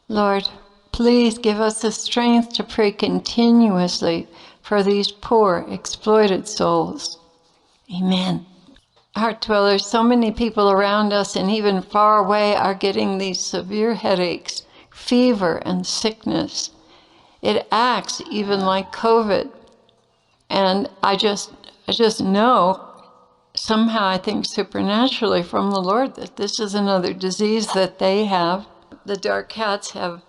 Lord, please give us the strength to pray continuously for these poor, exploited souls. Amen. Heartdwellers, so many people around us and even far away are getting these severe headaches, fever, and sickness. It acts even like COVID. And I just know, somehow I think supernaturally from the Lord, that this is another disease that they have, the dark cats have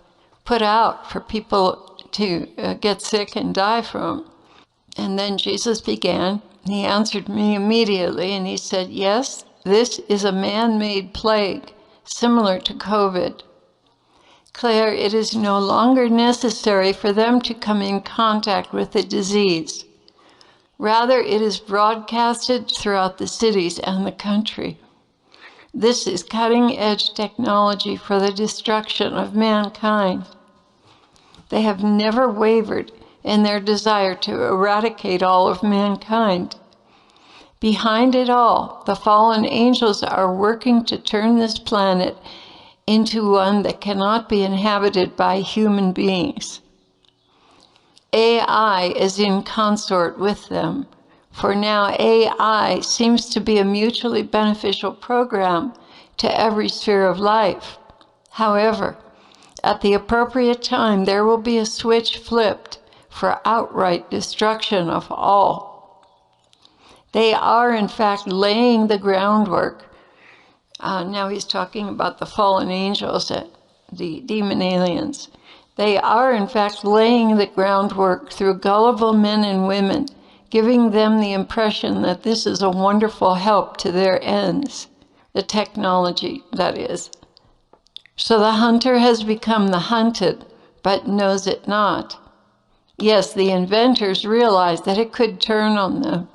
put out for people to get sick and die from. And then Jesus began. He answered me immediately, and he said, yes, this is a man-made plague, similar to COVID. Claire, it is no longer necessary for them to come in contact with the disease. Rather, it is broadcasted throughout the cities and the country. This is cutting-edge technology for the destruction of mankind. They have never wavered in their desire to eradicate all of mankind. Behind it all, the fallen angels are working to turn this planet into one that cannot be inhabited by human beings. AI is in consort with them, for now AI seems to be a mutually beneficial program to every sphere of life. However, at the appropriate time, there will be a switch flipped for outright destruction of all. They are, in fact, laying the groundwork. Now he's talking about the fallen angels, the demon aliens. They are, in fact, laying the groundwork through gullible men and women, giving them the impression that this is a wonderful help to their ends, the technology, that is. So the hunter has become the hunted, but knows it not. Yes, the inventors realize that it could turn on them,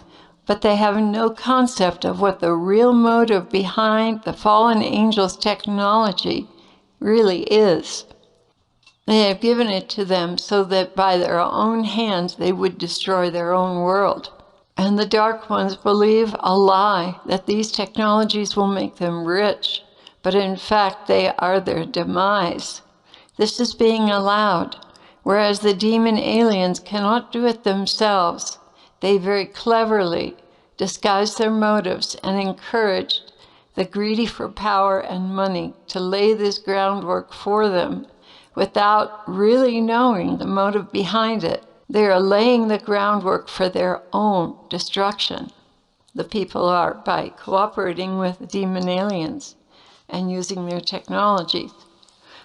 but they have no concept of what the real motive behind the fallen angels' technology really is. They have given it to them so that by their own hands they would destroy their own world. And the dark ones believe a lie that these technologies will make them rich, but in fact they are their demise. This is being allowed, whereas the demon aliens cannot do it themselves. They very cleverly disguise their motives and encourage the greedy for power and money to lay this groundwork for them without really knowing the motive behind it. They are laying the groundwork for their own destruction. The people are, by cooperating with demon aliens and using their technologies.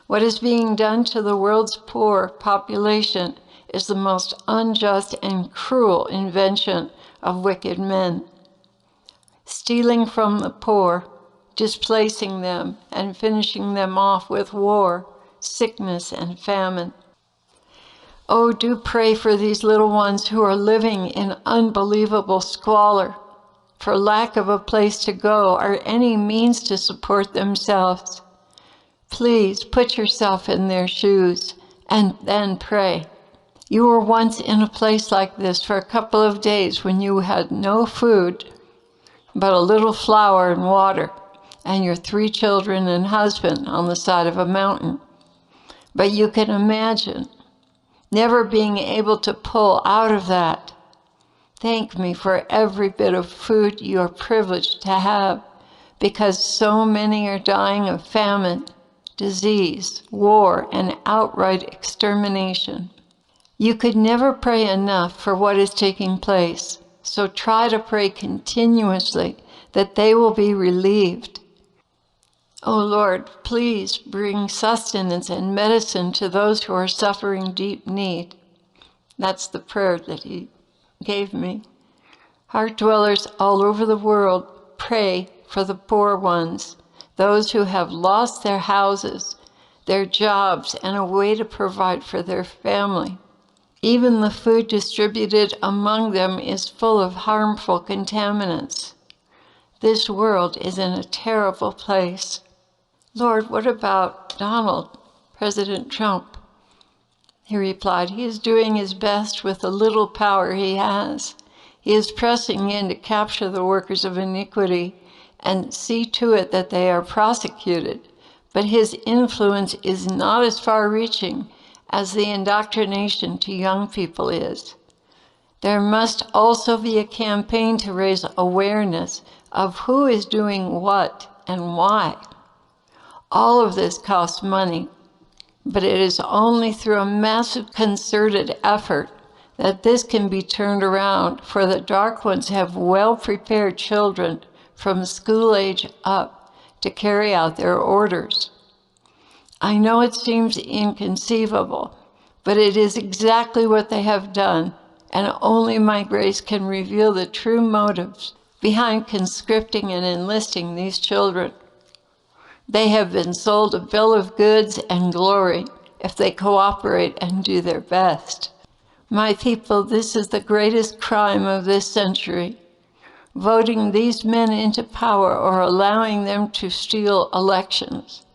What is being done to the world's poor population is the most unjust and cruel invention of wicked men. Stealing from the poor, displacing them, and finishing them off with war, sickness, and famine. Oh, do pray for these little ones who are living in unbelievable squalor, for lack of a place to go or any means to support themselves. Please put yourself in their shoes and then pray. You were once in a place like this for a couple of days when you had no food but a little flour and water and your 3 children and husband on the side of a mountain. But you can imagine never being able to pull out of that. Thank me for every bit of food you are privileged to have, because so many are dying of famine, disease, war, and outright extermination. You could never pray enough for what is taking place, so try to pray continuously that they will be relieved. Oh Lord, please bring sustenance and medicine to those who are suffering deep need. That's the prayer that he gave me. Heartdwellers all over the world, pray for the poor ones, those who have lost their houses, their jobs, and a way to provide for their family. Even the food distributed among them is full of harmful contaminants. This world is in a terrible place. Lord, what about Donald, President Trump? He replied, he is doing his best with the little power he has. He is pressing in to capture the workers of iniquity and see to it that they are prosecuted. but his influence is not as far-reaching as the indoctrination to young people is. There must also be a campaign to raise awareness of who is doing what and why. All of this costs money, but it is only through a massive concerted effort that this can be turned around, for the dark ones have well-prepared children from school age up to carry out their orders. I know it seems inconceivable, but it is exactly what they have done, and only my grace can reveal the true motives behind conscripting and enlisting these children. They have been sold a bill of goods and glory if they cooperate and do their best. My people, this is the greatest crime of this century, voting these men into power or allowing them to steal elections.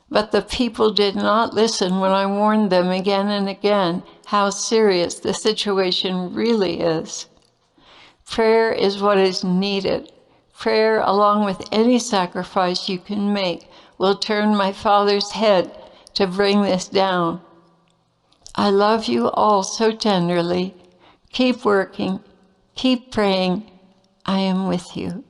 But the people did not listen when I warned them again and again how serious the situation really is. Prayer is what is needed. Prayer, along with any sacrifice you can make, will turn my Father's head to bring this down. I love you all so tenderly. Keep working. Keep praying. I am with you.